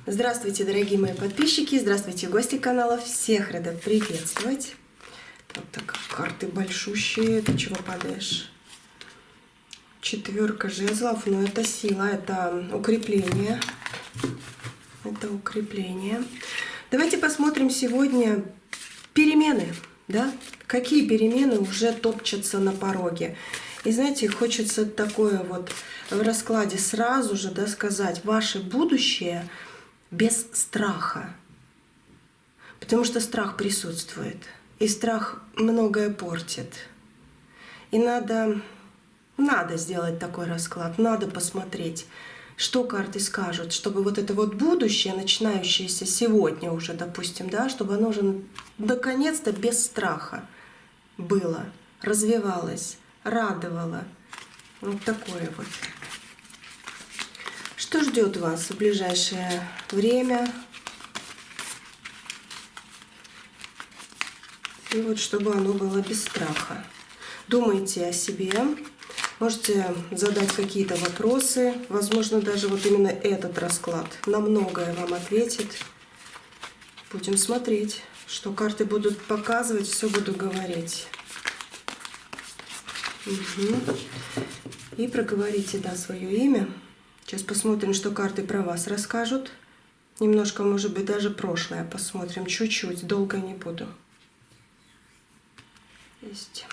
Здравствуйте, дорогие мои подписчики, здравствуйте, гости канала, всех рада приветствовать. Так, карты большущие, ты чего падаешь? Четверка жезлов, но это сила, это укрепление. Это укрепление. Давайте посмотрим сегодня перемены, да? Какие перемены уже топчутся на пороге. И знаете, хочется такое вот в раскладе сразу же, да, сказать, ваше будущее без страха. Потому что страх присутствует. И страх многое портит. И надо сделать такой расклад, надо посмотреть, что карты скажут, чтобы вот это вот будущее, начинающееся сегодня уже, допустим, да, чтобы оно уже наконец-то без страха было, развивалось, радовало. Вот такое вот. Что ждет вас в ближайшее время? И вот чтобы оно было без страха. Думайте о себе. Можете задать какие-то вопросы. Возможно, даже вот именно этот расклад на многое вам ответит. Будем смотреть, что карты будут показывать, все буду говорить. И проговорите, да, свое имя. Сейчас посмотрим, что карты про вас расскажут. Немножко, может быть, даже прошлое посмотрим. Чуть-чуть, долго не буду. Есть.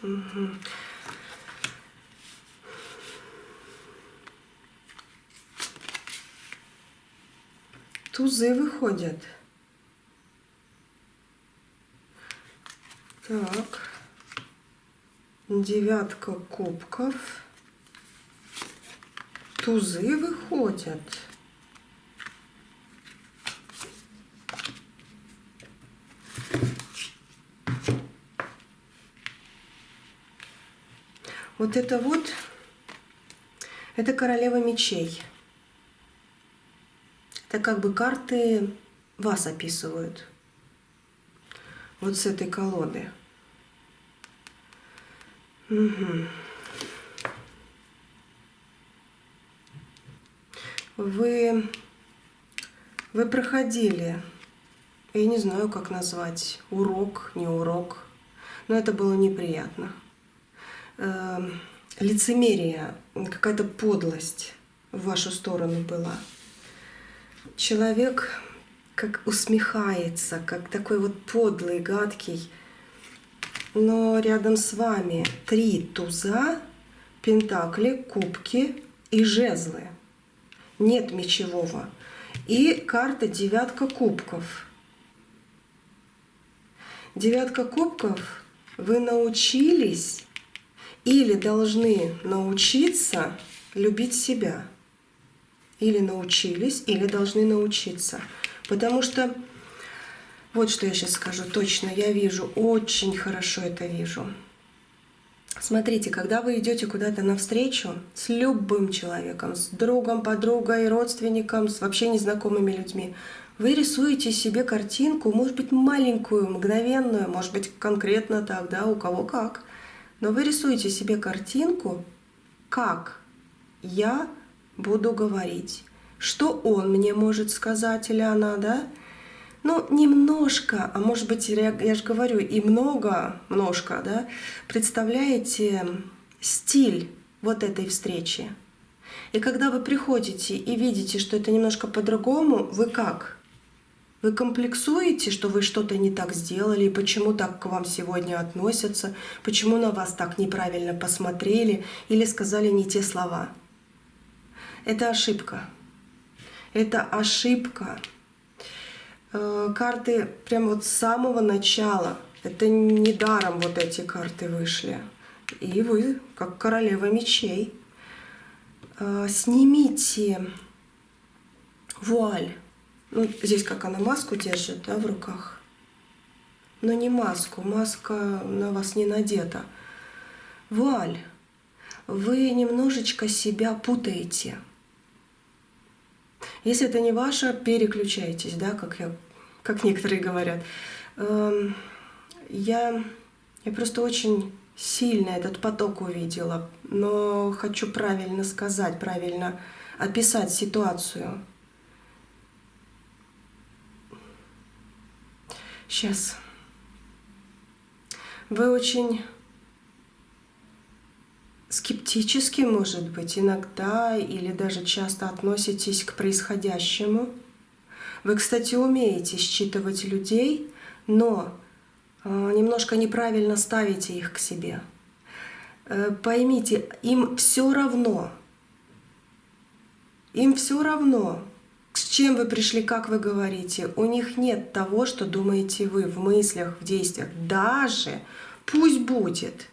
Угу. Тузы выходят. Так. Девятка кубков. Тузы выходят. Вот это вот, это королева мечей. Это как бы карты вас описывают. Вот с этой колоды. Угу. Вы проходили, я не знаю, как назвать, урок, не урок, но это было неприятно. Лицемерие, какая-то подлость в вашу сторону была. Человек как усмехается, как такой вот подлый, гадкий. Но рядом с вами 3 туза, пентакли, кубки и жезлы. Нет мечевого. И карта девятка кубков. Девятка кубков, вы научились или должны научиться любить себя. Или научились, или должны научиться. Потому что, вот что я сейчас скажу точно, я вижу, очень хорошо это вижу. Смотрите, когда вы идете куда-то навстречу с любым человеком, с другом, подругой, родственником, с вообще незнакомыми людьми, вы рисуете себе картинку, может быть, маленькую, мгновенную, может быть, конкретно так, да, у кого как. Но вы рисуете себе картинку, как я буду говорить, что он мне может сказать или она, да? Ну, немножко, а может быть, я же говорю, и множко, да, представляете стиль вот этой встречи. И когда вы приходите и видите, что это немножко по-другому, вы как? Вы комплексуете, что вы что-то не так сделали, и почему так к вам сегодня относятся, почему на вас так неправильно посмотрели или сказали не те слова. Это ошибка. Это ошибка. Карты прямо вот с самого начала. Это недаром вот эти карты вышли. И вы, как королева мечей, снимите вуаль. Ну, здесь как она маску держит, да, в руках. Но не маску. Маска на вас не надета. Вуаль. Вы немножечко себя путаете. Если это не ваше, переключайтесь, да, как некоторые говорят. Я просто очень сильно этот поток увидела, но хочу правильно сказать, правильно описать ситуацию. Сейчас. Вы очень скептически, может быть, иногда или даже часто относитесь к происходящему. Вы, кстати, умеете считывать людей, но немножко неправильно ставите их к себе. Поймите, им все равно. Им все равно, с чем вы пришли, как вы говорите. У них нет того, что думаете вы в мыслях, в действиях. Даже пусть будет.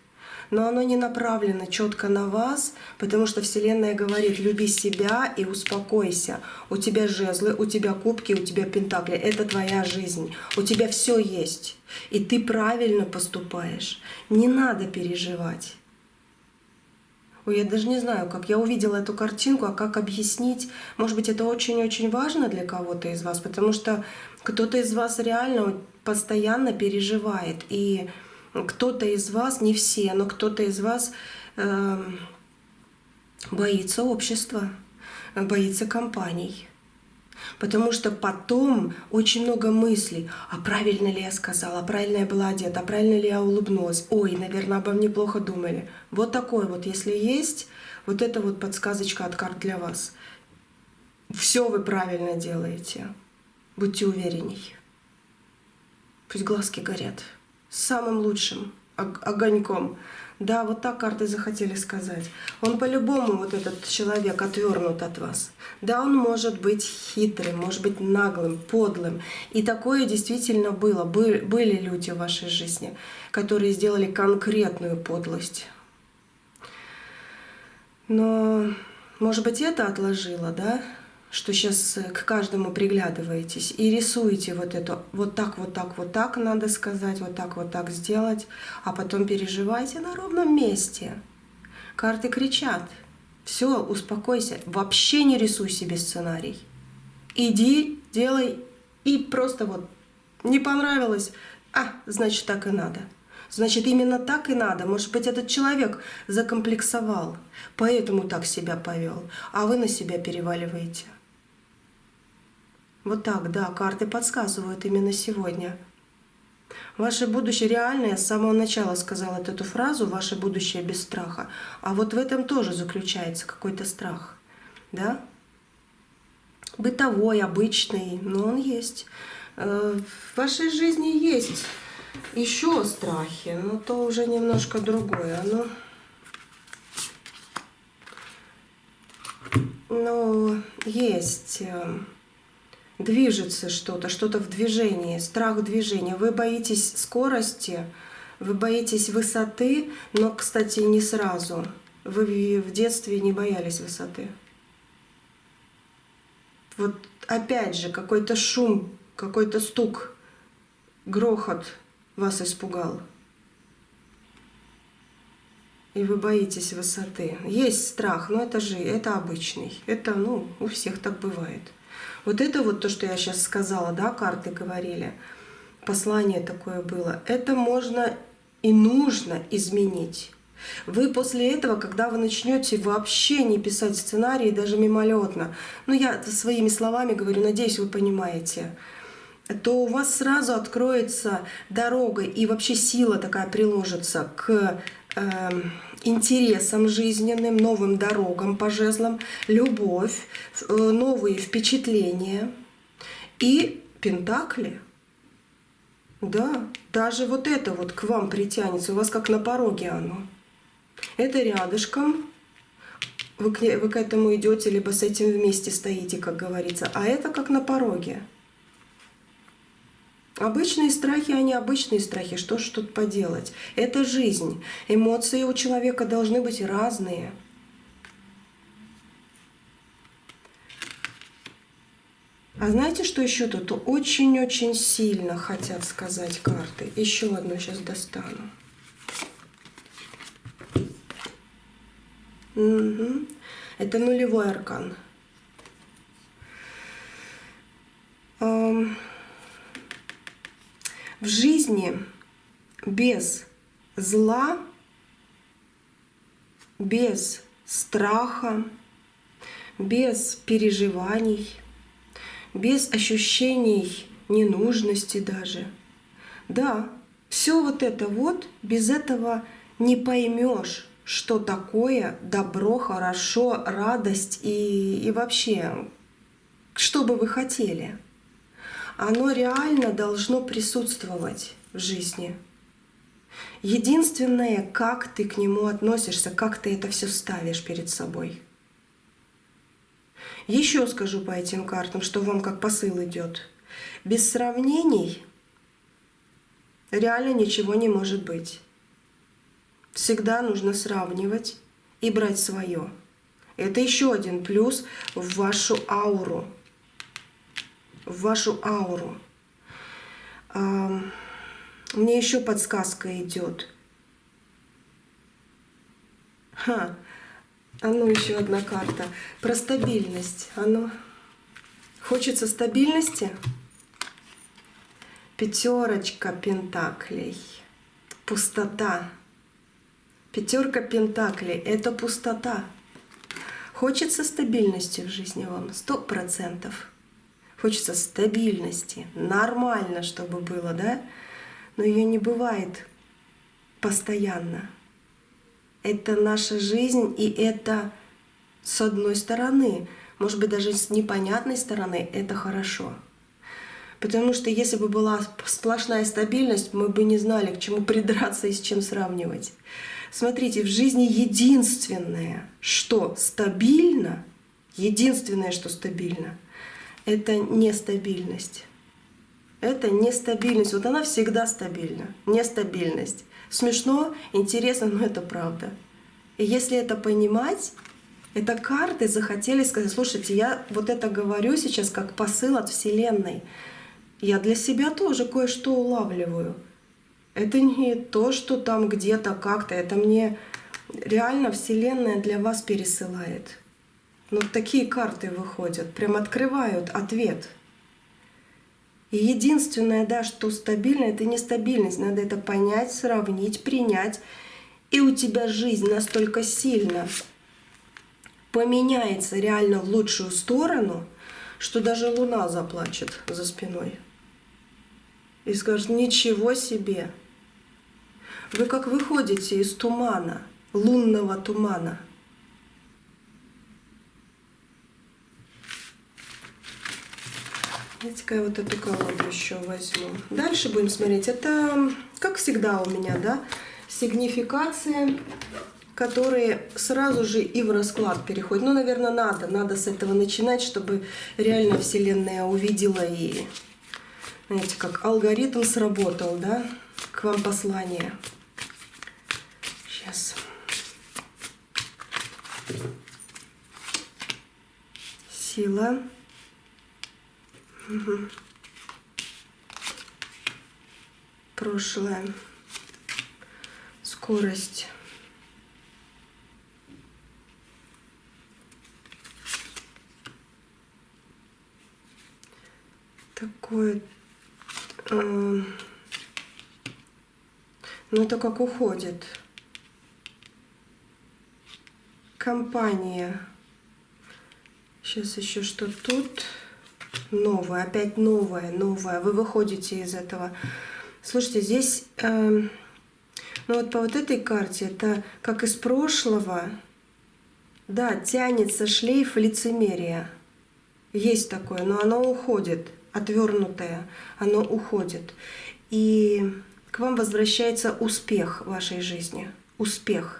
Но оно не направлено четко на вас, потому что Вселенная говорит: люби себя и успокойся. У тебя жезлы, у тебя кубки, у тебя пентакли. Это твоя жизнь. У тебя все есть. И ты правильно поступаешь. Не надо переживать. Ой, я даже не знаю, как я увидела эту картинку, а как объяснить. Может быть, это очень-очень важно для кого-то из вас, потому что кто-то из вас реально постоянно переживает. И кто-то из вас, не все, но кто-то из вас боится общества, боится компаний. Потому что потом очень много мыслей: а правильно ли я сказала, а правильно я была одета, а правильно ли я улыбнулась, ой, наверное, обо мне плохо думали. Вот такое вот, если есть, вот это вот подсказочка от карт для вас. Все вы правильно делаете. Будьте уверенней. Пусть глазки горят самым лучшим огоньком. Да, вот так карты захотели сказать. Он по-любому, вот этот человек, отвернут от вас. Да, он может быть хитрым, может быть наглым, подлым. И такое действительно было. Были люди в вашей жизни, которые сделали конкретную подлость. Но, может быть, это отложило, да? Что сейчас к каждому приглядываетесь и рисуете вот это, вот так надо сказать, вот так сделать, а потом переживайте на ровном месте. Карты кричат: все, успокойся, вообще не рисуй себе сценарий. Иди, делай, и просто вот не понравилось, значит, так и надо. Значит, именно так и надо. Может быть, этот человек закомплексовал, поэтому так себя повел, а вы на себя переваливаете. Вот так, да, карты подсказывают именно сегодня. Ваше будущее реальное, я с самого начала сказала эту фразу: ваше будущее без страха. А вот в этом тоже заключается какой-то страх, да? Бытовой, обычный, но он есть. В вашей жизни есть еще страхи, но то уже немножко другое. Но есть... Движется что-то, что-то в движении, страх движения. Вы боитесь скорости, вы боитесь высоты, но, кстати, не сразу. Вы в детстве не боялись высоты. Вот опять же какой-то шум, какой-то стук, грохот вас испугал. И вы боитесь высоты. Есть страх, но это обычный. Это, у всех так бывает. Вот это вот то, что я сейчас сказала, да, карты говорили, послание такое было. Это можно и нужно изменить. Вы после этого, когда вы начнете вообще не писать сценарии, даже мимолетно, я своими словами говорю, надеюсь, вы понимаете, то у вас сразу откроется дорога и вообще сила такая приложится к интересам жизненным, новым дорогам по жезлам, любовь, новые впечатления и пентакли. Да, даже вот это вот к вам притянется, у вас как на пороге оно. Это рядышком, вы к этому идете, либо с этим вместе стоите, как говорится, а это как на пороге. Обычные страхи, они обычные страхи, что ж тут поделать? Это жизнь. Эмоции у человека должны быть разные. А знаете, что еще тут очень-очень сильно хотят сказать карты? Еще одну сейчас достану. Угу. Это нулевой аркан. В жизни без зла без страха, без переживаний, без ощущений ненужности даже. Да, все вот это вот, без этого не поймешь, что такое добро, хорошо, радость и вообще, что бы вы хотели. Оно реально должно присутствовать в жизни. Единственное, как ты к нему относишься, как ты это все ставишь перед собой. Еще скажу по этим картам, что вам как посыл идет. Без сравнений реально ничего не может быть. Всегда нужно сравнивать и брать свое. Это еще один плюс в вашу ауру. В вашу ауру. Мне еще подсказка идет. А ну еще одна карта. Про стабильность. Хочется стабильности? Пятерочка пентаклей. Пустота. Пятерка пентаклей — это пустота. Хочется стабильности в жизни вам? 100%. Хочется стабильности. Нормально, чтобы было, да? Но ее не бывает постоянно. Это наша жизнь, и это с одной стороны, может быть, даже с непонятной стороны, это хорошо. Потому что если бы была сплошная стабильность, мы бы не знали, к чему придраться и с чем сравнивать. Смотрите, в жизни единственное, что стабильно, это нестабильность. Это нестабильность. Вот она всегда стабильна. Нестабильность. Смешно, интересно, но это правда. И если это понимать, это карты захотели сказать: слушайте, я вот это говорю сейчас как посыл от Вселенной. Я для себя тоже кое-что улавливаю. Это не то, что там где-то как-то. Это мне реально Вселенная для вас пересылает. Ну, такие карты выходят, прям открывают ответ. И единственное, да, что стабильно, это нестабильность. Надо это понять, сравнить, принять. И у тебя жизнь настолько сильно поменяется реально в лучшую сторону, что даже Луна заплачет за спиной. И скажет: ничего себе! Вы как выходите из тумана, лунного тумана. Давайте-ка я вот эту колоду еще возьму. Дальше будем смотреть. Это, как всегда у меня, да, сигнификации, которые сразу же и в расклад переходят. Ну, наверное, надо с этого начинать, чтобы реально Вселенная увидела и, знаете, как алгоритм сработал, да, к вам послание. Сейчас. Сила. Угу. Прошлое. Скорость. Такое. Ну, это как уходит. Компания. Сейчас еще что тут. Новое, опять новое. Вы выходите из этого. Слушайте, здесь, ну вот по вот этой карте, это как из прошлого, да, тянется шлейф лицемерия. Есть такое, но оно уходит, отвернутое, оно уходит. И к вам возвращается успех в вашей жизни. Успех.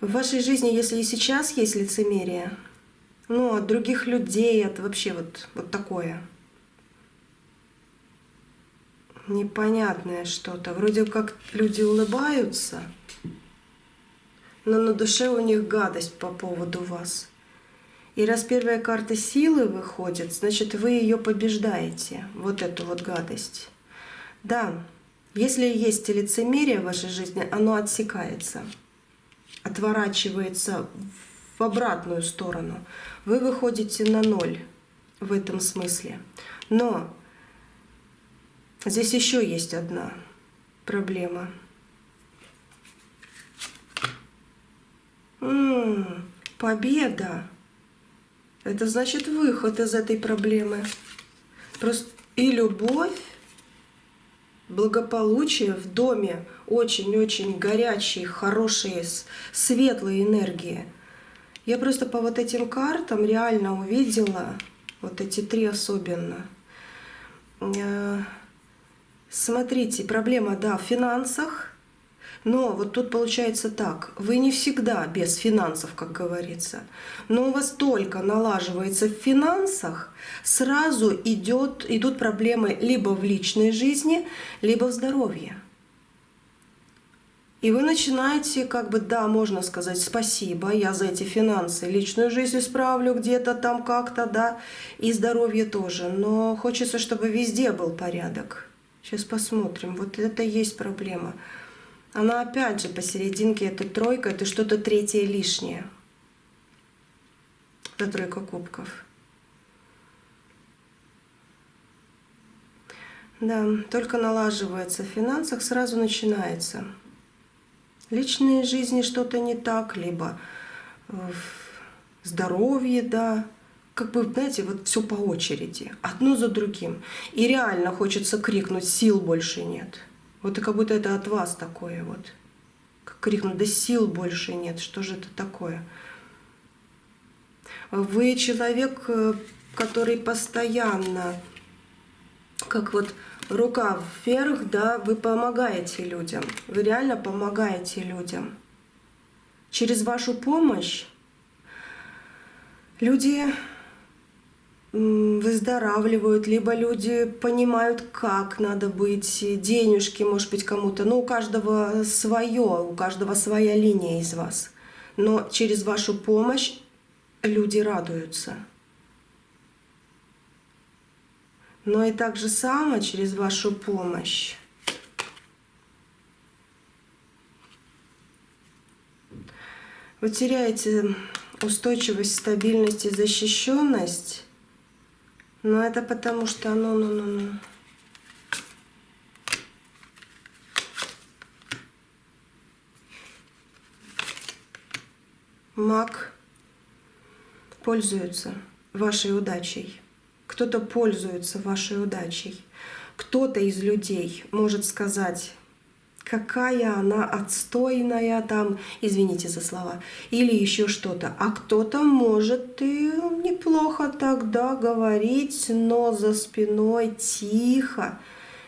В вашей жизни, если и сейчас есть лицемерие, ну, от других людей, от вообще вот такое непонятное что-то. Вроде как люди улыбаются, но на душе у них гадость по поводу вас. И раз первая карта силы выходит, значит, вы ее побеждаете, вот эту вот гадость. Да, если есть лицемерие в вашей жизни, оно отсекается, отворачивается в обратную сторону. Вы выходите на ноль в этом смысле. Но Здесь еще есть одна проблема. Победа. Это значит выход из этой проблемы. Просто и любовь, благополучие в доме, очень-очень горячие, хорошие, светлые энергии. Я просто по вот этим картам реально увидела, вот эти три особенно. Смотрите, проблема, да, в финансах, но вот тут получается так, вы не всегда без финансов, как говорится, но у вас только налаживается в финансах, сразу идут проблемы либо в личной жизни, либо в здоровье. И вы начинаете, как бы, да, можно сказать, спасибо, я за эти финансы личную жизнь исправлю где-то там как-то, да, и здоровье тоже, но хочется, чтобы везде был порядок. Сейчас посмотрим, вот это и есть проблема. Она опять же посерединке, эта тройка, это что-то третье лишнее. Это тройка кубков. Да, только налаживается в финансах, сразу начинается. В личной жизни что-то не так, либо в здоровье, да. Как бы, знаете, вот все по очереди, одно за другим. И реально хочется крикнуть, сил больше нет. Вот и как будто это от вас такое вот. Как крикнуть, да сил больше нет, что же это такое? Вы человек, который постоянно, как вот рука вверх, да, вы помогаете людям. Вы реально помогаете людям. Через вашу помощь люди выздоравливают, либо люди понимают, как надо быть, денежки, может быть, кому-то. Ну, у каждого свое, у каждого своя линия из вас. Но через вашу помощь люди радуются. Но и так же само через вашу помощь вы теряете устойчивость, стабильность и защищенность. Но это потому что маг пользуется вашей удачей. Кто-то пользуется вашей удачей. Кто-то из людей может сказать, какая она отстойная там, извините за слова, или еще что-то. А кто-то может и неплохо тогда говорить, но за спиной тихо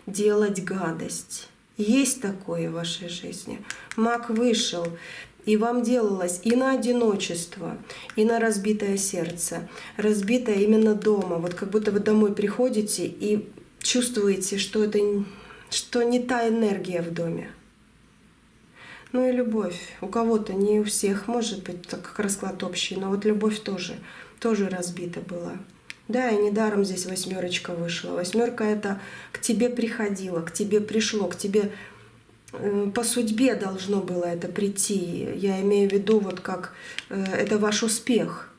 делать гадость. Есть такое в вашей жизни. Маг вышел, и вам делалось и на одиночество, и на разбитое сердце. Разбитое именно дома. Вот как будто вы домой приходите и чувствуете, что не та энергия в доме. Ну и любовь. У кого-то, не у всех, может быть, так как расклад общий, но вот любовь тоже разбита была. Да, и недаром здесь восьмерочка вышла. Восьмерка это к тебе приходило, к тебе пришло, к тебе по судьбе должно было это прийти. Я имею в виду, вот как это ваш успех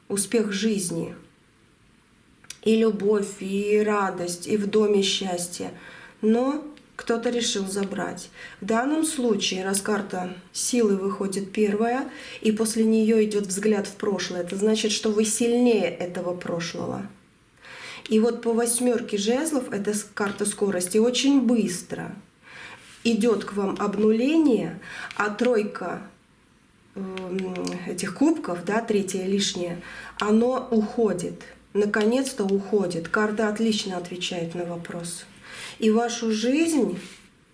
жизни. И любовь, и радость, и в доме счастье. Но кто-то решил забрать. В данном случае, раз карта силы выходит первая, и после нее идет взгляд в прошлое, это значит, что вы сильнее этого прошлого. И вот по восьмерке жезлов, это карта скорости, очень быстро идет к вам обнуление, а тройка этих кубков, да, третье лишнее, оно уходит. Наконец-то уходит. Карта отлично отвечает на вопрос. И в вашу жизнь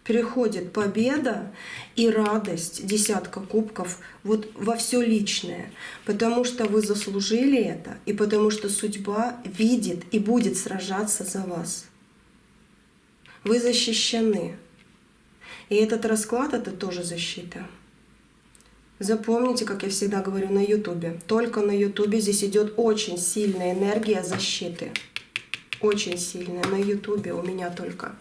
приходит победа и радость, десятка кубков, вот во все личное. Потому что вы заслужили это, и потому что судьба видит и будет сражаться за вас. Вы защищены. И этот расклад — это тоже защита. Запомните, как я всегда говорю на Ютубе. Только на Ютубе здесь идет очень сильная энергия защиты. Очень сильная. На Ютубе у меня только.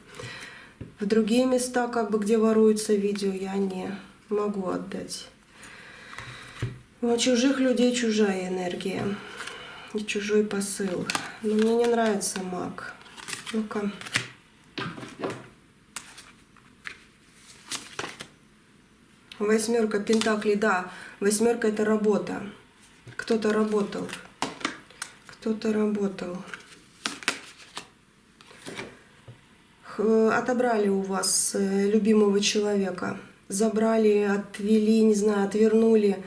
В другие места, как бы, где воруются видео, я не могу отдать. У чужих людей чужая энергия. И чужой посыл. Но мне не нравится маг. Ну-ка. Восьмерка пентаклей, да. Восьмерка это работа. Кто-то работал. Кто-то работал. Отобрали у вас любимого человека. Забрали, отвели, не знаю, отвернули.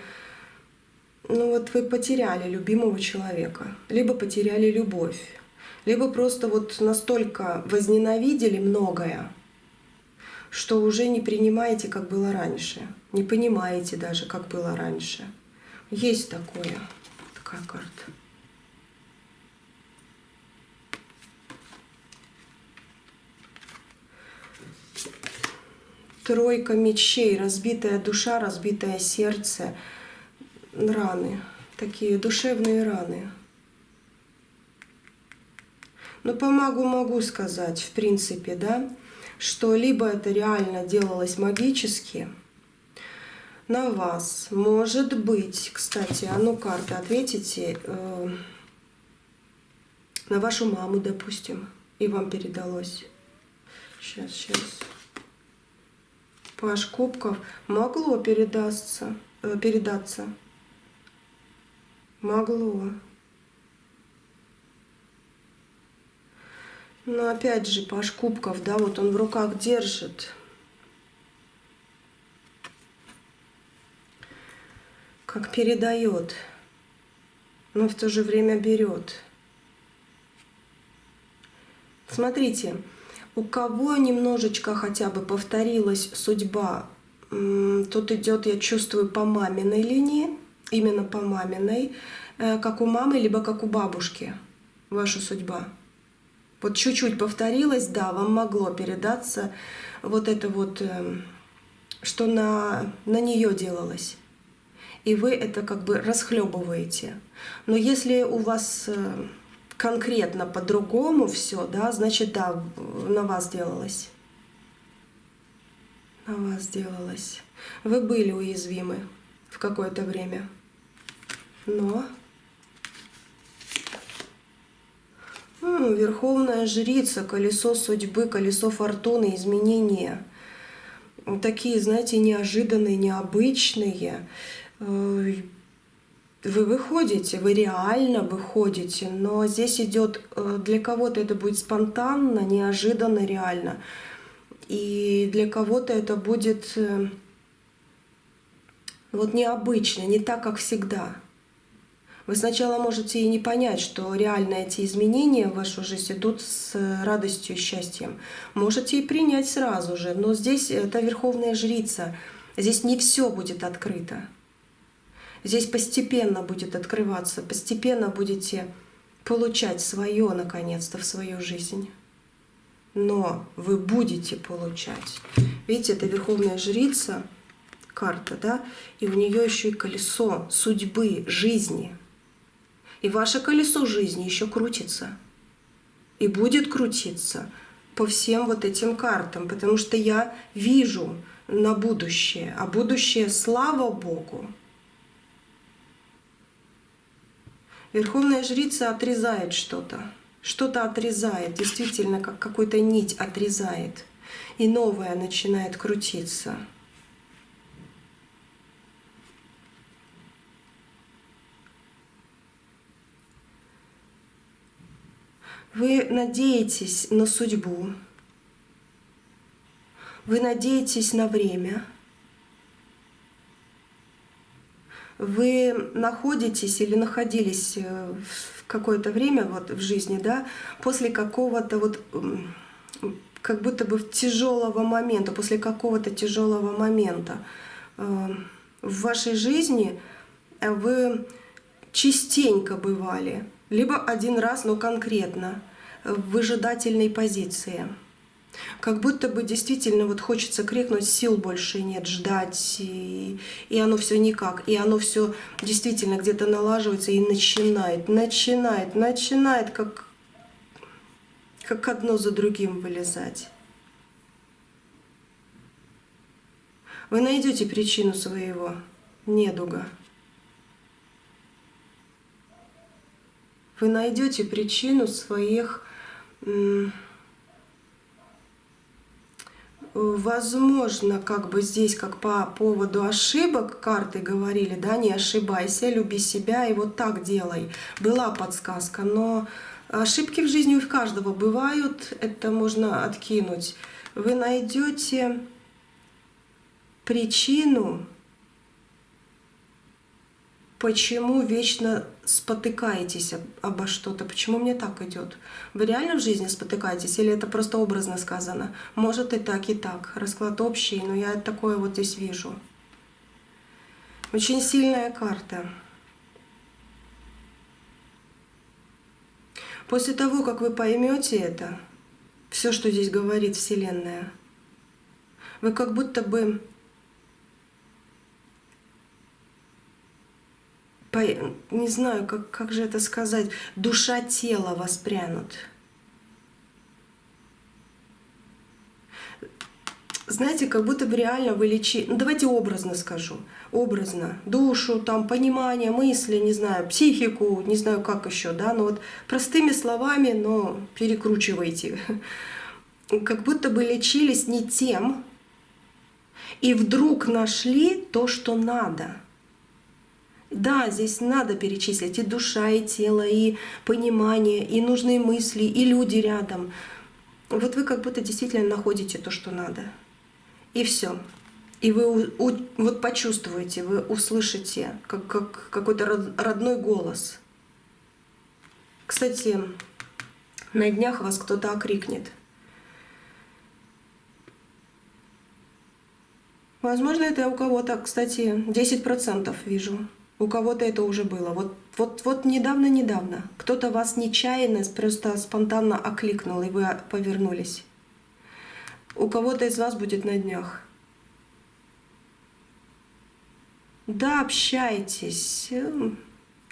Ну вот вы потеряли любимого человека. Либо потеряли любовь. Либо просто вот настолько возненавидели многое, что уже не принимаете, как было раньше. Не понимаете даже, как было раньше. Есть такое. Такая карта. Тройка мечей, разбитая душа, разбитое сердце, раны, такие душевные раны. Но могу сказать, в принципе, да, что либо это реально делалось магически на вас, может быть, кстати, а ну карты, ответите, на вашу маму, допустим, и вам передалось. Сейчас. Паж кубков могло передаться. Могло. Но опять же, паж кубков, да, вот он в руках держит. Как передает, но в то же время берет. Смотрите. У кого немножечко хотя бы повторилась судьба, тут идет, я чувствую, по маминой линии, именно по маминой, как у мамы, либо как у бабушки, ваша судьба. Вот чуть-чуть повторилась, да, вам могло передаться вот это вот, что на нее делалось. И вы это как бы расхлебываете. Но если у вас конкретно по-другому все, да, значит, да, на вас делалось. На вас делалось. Вы были уязвимы в какое-то время. Но Верховная жрица, колесо судьбы, колесо фортуны, изменения. Такие, знаете, неожиданные, необычные. Вы выходите, вы реально выходите, но здесь идет, для кого-то это будет спонтанно, неожиданно, реально. И для кого-то это будет вот необычно, не так, как всегда. Вы сначала можете и не понять, что реально эти изменения в вашу жизнь идут с радостью и счастьем. Можете и принять сразу же, но здесь это Верховная жрица. Здесь не все будет открыто. Здесь постепенно будет открываться, постепенно будете получать свое, наконец-то, в свою жизнь. Но вы будете получать. Видите, это Верховная жрица, карта, да, и у нее еще и колесо судьбы, жизни. И ваше колесо жизни еще крутится. И будет крутиться по всем вот этим картам, потому что я вижу на будущее, а будущее, слава Богу, Верховная жрица отрезает что-то. Что-то отрезает, действительно, как какую-то нить отрезает. И новое начинает крутиться. Вы надеетесь на судьбу. Вы надеетесь на время. Вы находитесь или находились в какое-то время вот в жизни, да, после какого-то вот как будто бы тяжелого момента, после какого-то тяжелого момента в вашей жизни вы частенько бывали, либо один раз, но конкретно в выжидательной позиции. Как будто бы действительно вот хочется крикнуть, сил больше нет, ждать, и оно все никак, и оно все действительно где-то налаживается и начинает, как одно за другим вылезать. Вы найдете причину своего недуга. Вы найдете причину своих возможно, как бы здесь, как по поводу ошибок карты говорили, да, не ошибайся, люби себя и вот так делай. Была подсказка, но ошибки в жизни у каждого бывают, это можно откинуть. Вы найдете причину, почему вечно спотыкаетесь обо что-то, почему мне так идет. Вы реально в жизни спотыкаетесь или это просто образно сказано? Может и так, и так. Расклад общий, но я такое вот здесь вижу. Очень сильная карта. После того, как вы поймете это, все, что здесь говорит Вселенная, вы как будто бы не знаю, как же это сказать, душа тела воспрянут. Знаете, как будто бы реально вы лечите, ну давайте образно скажу, образно, душу, там, понимание, мысли, не знаю, психику, не знаю как еще, да, но вот простыми словами, но перекручивайте. Как будто бы лечились не тем, и вдруг нашли то, что надо. Да, здесь надо перечислить и душа, и тело, и понимание, и нужные мысли, и люди рядом. Вот вы как будто действительно находите то, что надо. И все. И вы вот почувствуете, вы услышите как какой-то родной голос. Кстати, на днях вас кто-то окрикнет. Возможно, это у кого-то, кстати, 10% вижу. У кого-то это уже было. Вот недавно кто-то вас нечаянно, просто спонтанно окликнул, и вы повернулись. У кого-то из вас будет на днях. Да, общайтесь.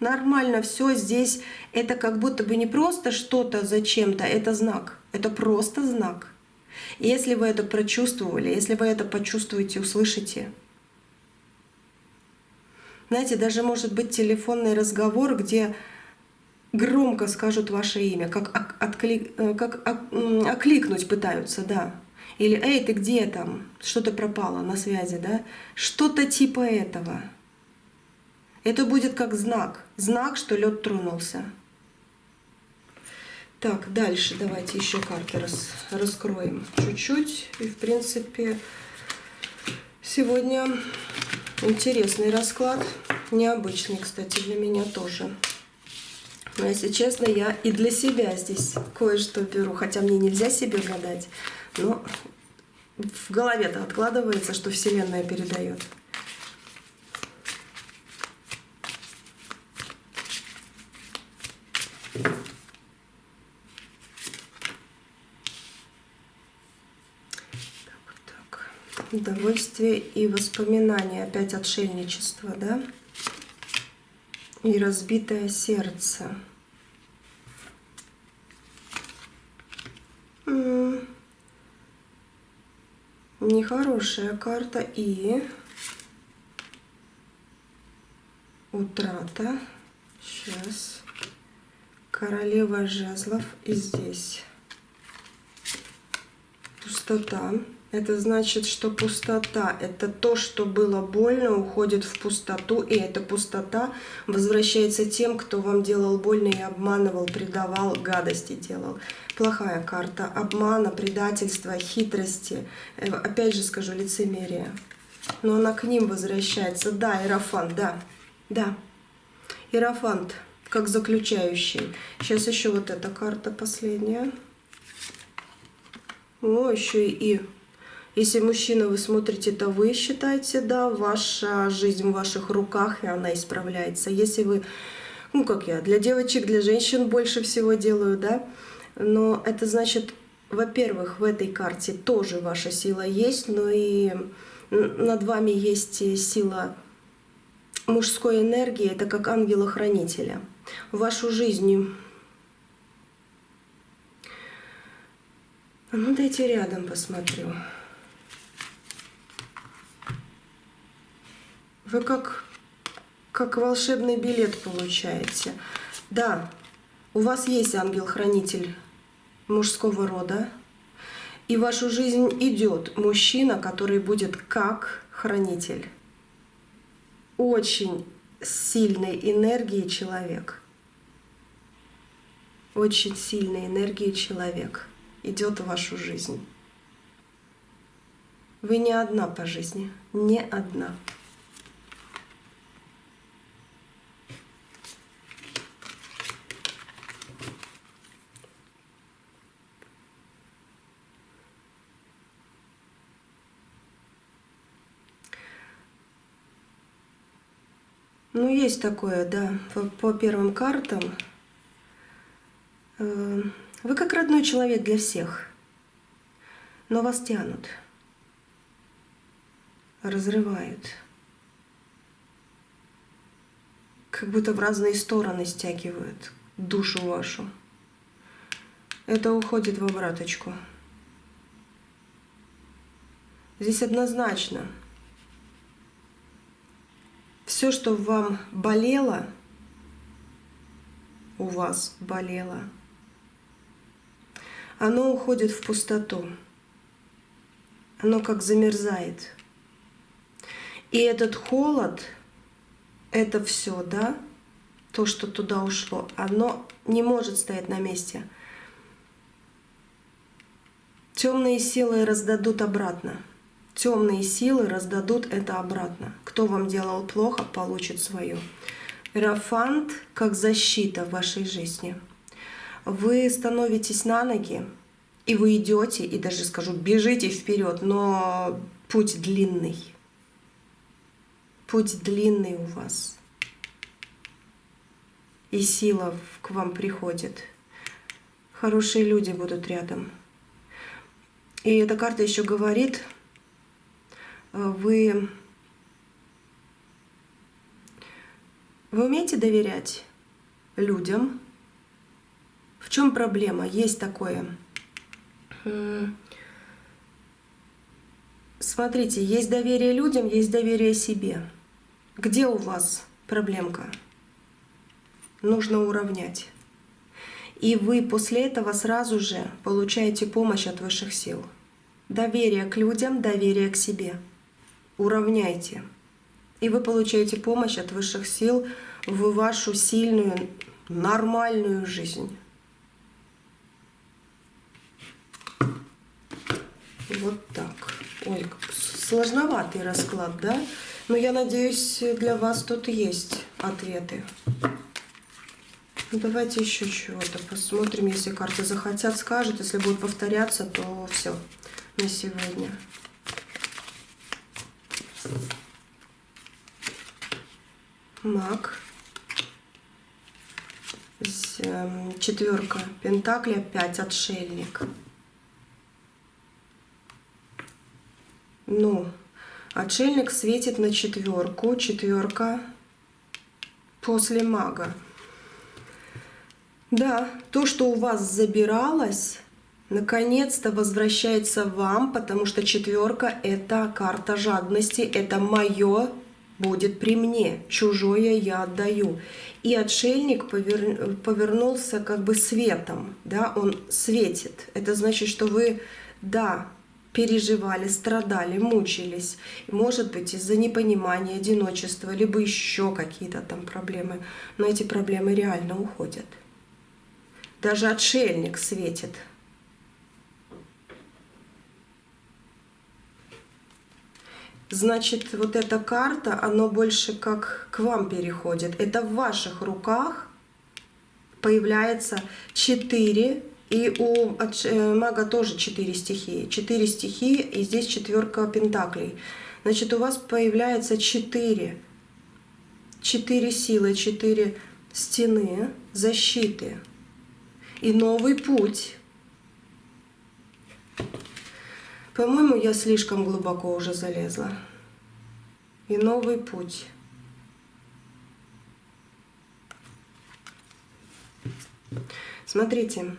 Нормально все здесь. Это как будто бы не просто что-то зачем-то, это знак. Это просто знак. И если вы это прочувствовали, если вы это почувствуете, услышите, знаете, даже может быть телефонный разговор, где громко скажут ваше имя, как окликнуть пытаются, да. Или «Эй, ты где там? Что-то пропало на связи», да? Что-то типа этого. Это будет как знак. Знак, что лед тронулся. Так, дальше давайте еще карты раскроем чуть-чуть. И в принципе сегодня интересный расклад. Необычный, кстати, для меня тоже. Но если честно, я и для себя здесь кое-что беру. Хотя мне нельзя себе гадать. Но в голове-то откладывается, что Вселенная передает. Так. Удовольствие и воспоминания. Опять отшельничество, да? И разбитое сердце. Нехорошая карта и утрата. Сейчас. Королева жезлов и здесь пустота. Это значит, что пустота — это то, что было больно, уходит в пустоту, и эта пустота возвращается тем, кто вам делал больно и обманывал, предавал, гадости делал. Плохая карта обмана, предательства, хитрости. Опять же скажу, лицемерие. Но она к ним возвращается. Да, Иерофант, да. Иерофант, как заключающий. Сейчас еще вот эта карта последняя. О, еще и... Если мужчина вы смотрите, то вы считаете, да, ваша жизнь в ваших руках, и она исправляется. Если вы, ну как я, для девочек, для женщин больше всего делаю, да, но это значит, во-первых, в этой карте тоже ваша сила есть, но и над вами есть сила мужской энергии, это как ангела-хранителя. В вашу жизнь... Ну, дайте рядом посмотрю. Вы как волшебный билет получаете. Да, у вас есть ангел-хранитель мужского рода. И в вашу жизнь идет мужчина, который будет как хранитель. Очень сильной энергии человек. Очень сильной энергии человек идет в вашу жизнь. Вы не одна по жизни, не одна. Ну, есть такое, да, по первым картам. Вы как родной человек для всех, но вас тянут, разрывают, как будто в разные стороны стягивают душу вашу. Это уходит в обраточку. Здесь однозначно. Все, что вам болело, у вас болело, оно уходит в пустоту. Оно как замерзает. И этот холод, это все, да, то, что туда ушло, оно не может стоять на месте. Темные силы раздадут обратно. Темные силы раздадут это обратно. Кто вам делал плохо, получит свое. Иерофант как защита в вашей жизни. Вы становитесь на ноги, и вы идете, и даже скажу, бежите вперед, но путь длинный. Путь длинный у вас. И сила к вам приходит. Хорошие люди будут рядом. И эта карта еще говорит, вы умеете доверять людям? В чем проблема? Есть такое. Смотрите, есть доверие людям, есть доверие себе. Где у вас проблемка? Нужно уравнять. И вы после этого сразу же получаете помощь от высших сил. Доверие к людям, доверие к себе. Уравняйте. И вы получаете помощь от высших сил в вашу сильную, нормальную жизнь. Вот так. Ой, сложноватый расклад, да? Но я надеюсь, для вас тут есть ответы. Ну, давайте еще чего-то посмотрим. Если карты захотят, скажут. Если будут повторяться, то все на сегодня. Маг. Четверка пентаклей, опять отшельник. Ну, отшельник светит на четверку. Четверка после мага. Да, то, что у вас забиралось, наконец-то возвращается вам, потому что четверка — это карта жадности, это мое будет при мне, чужое я отдаю. И отшельник повернулся как бы светом, да, он светит. Это значит, что вы, да, переживали, страдали, мучились, может быть, из-за непонимания, одиночества, либо еще какие-то там проблемы, но эти проблемы реально уходят. Даже отшельник светит. Значит, вот эта карта, она больше как к вам переходит. Это в ваших руках появляется 4, и у мага тоже 4 стихии. 4 стихии, и здесь четверка пентаклей. Значит, у вас появляется 4 силы, 4 стены защиты. И новый путь. По-моему, я слишком глубоко уже залезла. И новый путь. Смотрите.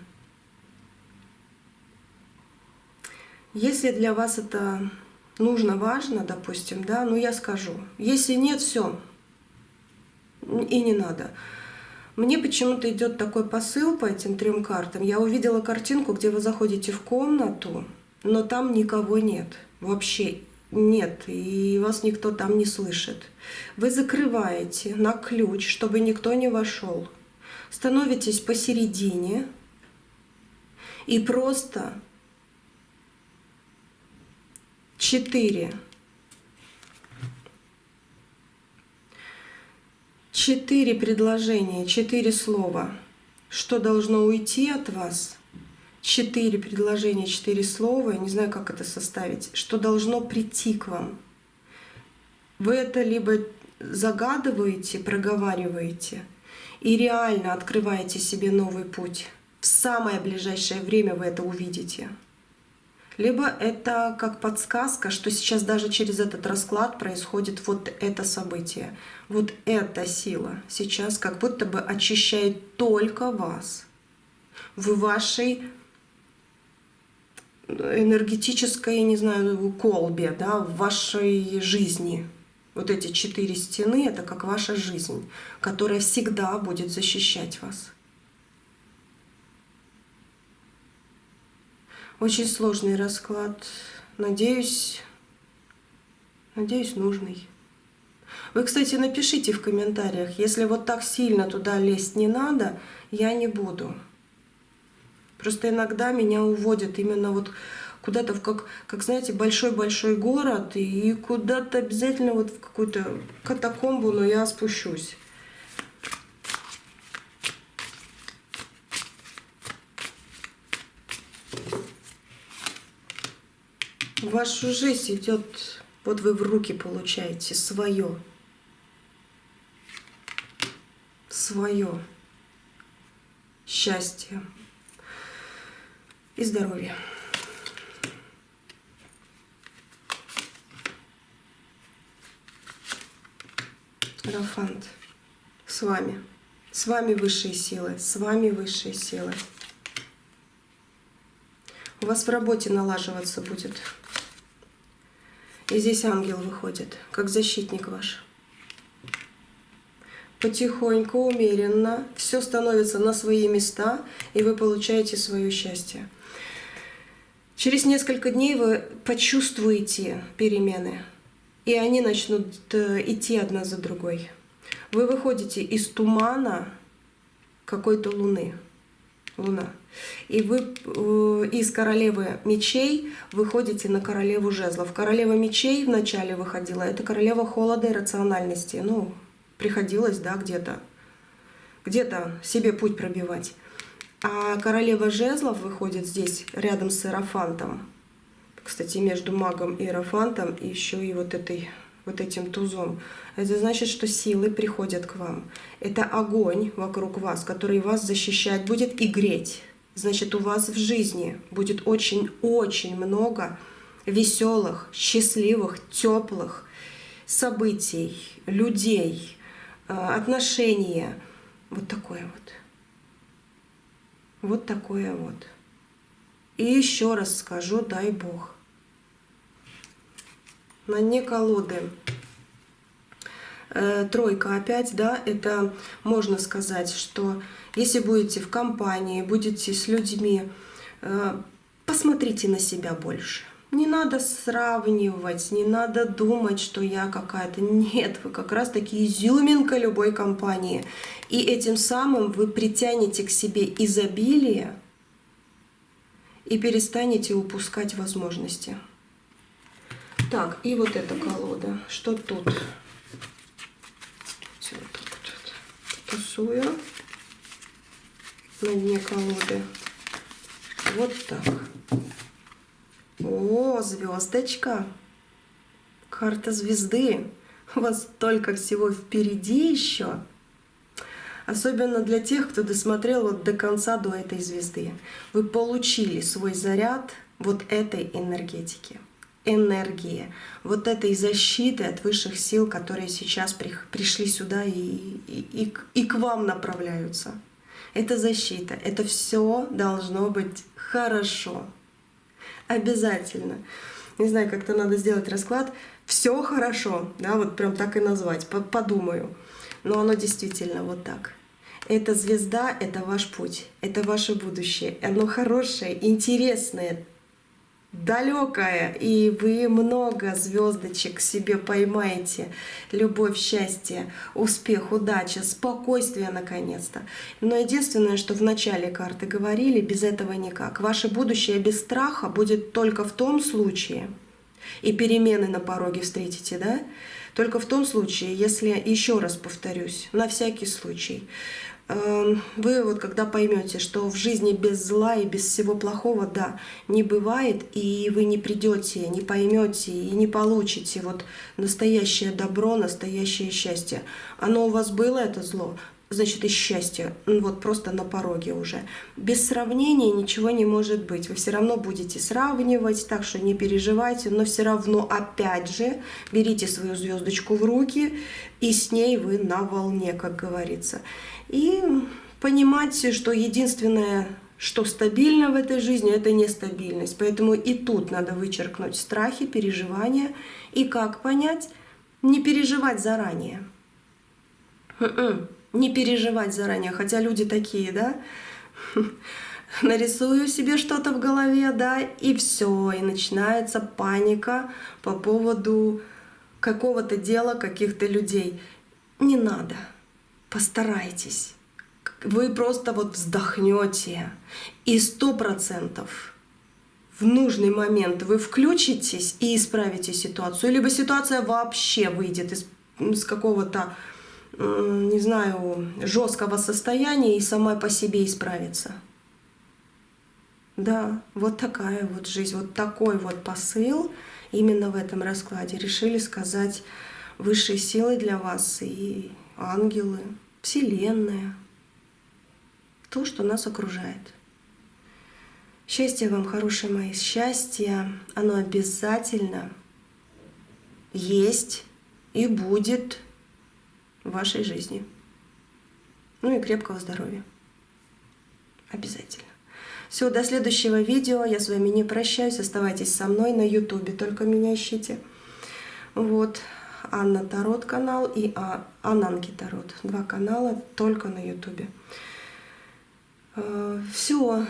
Если для вас это нужно, важно, допустим, да, ну я скажу. Если нет, все. И не надо. Мне почему-то идет такой посыл по этим 3 картам. Я увидела картинку, где вы заходите в комнату, но там никого нет. Вообще нет, и вас никто там не слышит. Вы закрываете на ключ, чтобы никто не вошел. Становитесь посередине и просто 4 предложения, 4 слова, что должно уйти от вас. 4 предложения, 4 слова, я не знаю, как это составить, что должно прийти к вам. Вы это либо загадываете, проговариваете, и реально открываете себе новый путь. В самое ближайшее время вы это увидите. Либо это как подсказка, что сейчас даже через этот расклад происходит вот это событие. Вот эта сила сейчас как будто бы очищает только вас. В вашей энергетической, не знаю, колбе, да, в вашей жизни. Вот эти 4 стены — это как ваша жизнь, которая всегда будет защищать вас. Очень сложный расклад. Надеюсь, нужный. Вы, кстати, напишите в комментариях, если вот так сильно туда лезть не надо, я не буду. Просто иногда меня уводят именно вот куда-то в как знаете, большой-большой город, и куда-то обязательно вот в какую-то катакомбу, но я спущусь. В вашу жизнь идет, вот вы в руки получаете свое счастье и здоровье. Иерофант с вами. С вами высшие силы. С вами высшие силы. У вас в работе налаживаться будет. И здесь ангел выходит, как защитник ваш. Потихоньку, умеренно, все становится на свои места, и вы получаете свое счастье. Через несколько дней вы почувствуете перемены, и они начнут идти одна за другой. Вы выходите из тумана какой-то луна. И вы из королевы мечей выходите на королеву жезлов. Королева мечей вначале выходила, это королева холода и рациональности. Ну, приходилось, да, где-то себе путь пробивать. А королева жезлов выходит здесь, рядом с иерофантом. Кстати, между магом и иерофантом, и еще и вот этим тузом. Это значит, что силы приходят к вам. Это огонь вокруг вас, который вас защищать будет и греть. Значит, у вас в жизни будет очень-очень много веселых, счастливых, теплых событий, людей, отношения. Вот такое вот. Вот такое вот. И еще раз скажу, дай Бог. На дне колоды тройка опять, да, это можно сказать, что если будете в компании, будете с людьми, посмотрите на себя больше. Не надо сравнивать, не надо думать, что я какая-то. Нет, вы как раз таки изюминка любой компании. И этим самым вы притянете к себе изобилие и перестанете упускать возможности. Так, и вот эта колода. Что тут? Все вот так вот тусую на дне колоды. Вот так. О, звездочка. Карта звезды. У вас столько всего впереди еще. Особенно для тех, кто досмотрел вот до конца, до этой звезды. Вы получили свой заряд вот этой энергетики. Энергии, вот этой защиты от высших сил, которые сейчас пришли сюда и к вам направляются. Это защита, это все должно быть хорошо. Обязательно. Не знаю, как-то надо сделать расклад. Все хорошо, да, вот прям так и назвать, подумаю. Но оно действительно вот так. Эта звезда — это ваш путь, это ваше будущее. Оно хорошее, интересное. далекое, и вы много звездочек себе поймаете. Любовь, счастье, успех, удача, спокойствие наконец-то. Но единственное, что в начале карты говорили, без этого никак. Ваше будущее без страха будет только в том случае, и перемены на пороге встретите, да? Только в том случае, если, еще раз повторюсь, на всякий случай, вы вот когда поймете, что в жизни без зла и без всего плохого, да, не бывает, и вы не придете, не поймете и не получите вот настоящее добро, настоящее счастье. Оно у вас было, это зло, значит и счастье, вот просто на пороге уже. Без сравнения ничего не может быть. Вы все равно будете сравнивать, так что не переживайте, но все равно опять же берите свою звездочку в руки, и с ней вы на волне, как говорится. И понимайте, что единственное, что стабильно в этой жизни, это нестабильность. Поэтому и тут надо вычеркнуть страхи, переживания. И как понять? Не переживать заранее. Не переживать заранее, хотя люди такие, да? Нарисую себе что-то в голове, да, и все, и начинается паника по поводу какого-то дела, каких-то людей. Не надо. Постарайтесь. Вы просто вот вздохнете, и 100% в нужный момент вы включитесь и исправите ситуацию. Либо ситуация вообще выйдет из какого-то, не знаю, жесткого состояния и сама по себе исправится. Да, вот такая вот жизнь, вот такой вот посыл именно в этом раскладе решили сказать высшие силы для вас и ангелы, Вселенная, то, что нас окружает. Счастья вам, хорошие мои, счастье, оно обязательно есть и будет в вашей жизни. Ну и крепкого здоровья. Обязательно. Все, до следующего видео. Я с вами не прощаюсь. Оставайтесь со мной на ютубе. Только меня ищите. Вот. Анна Тарот канал и Ананки Тарот. 2 канала только на ютубе. Все.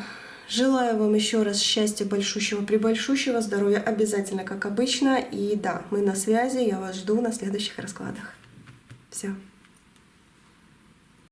Желаю вам еще раз счастья большущего, прибольшущего, здоровья обязательно, как обычно. И да, мы на связи. Я вас жду на следующих раскладах. Все.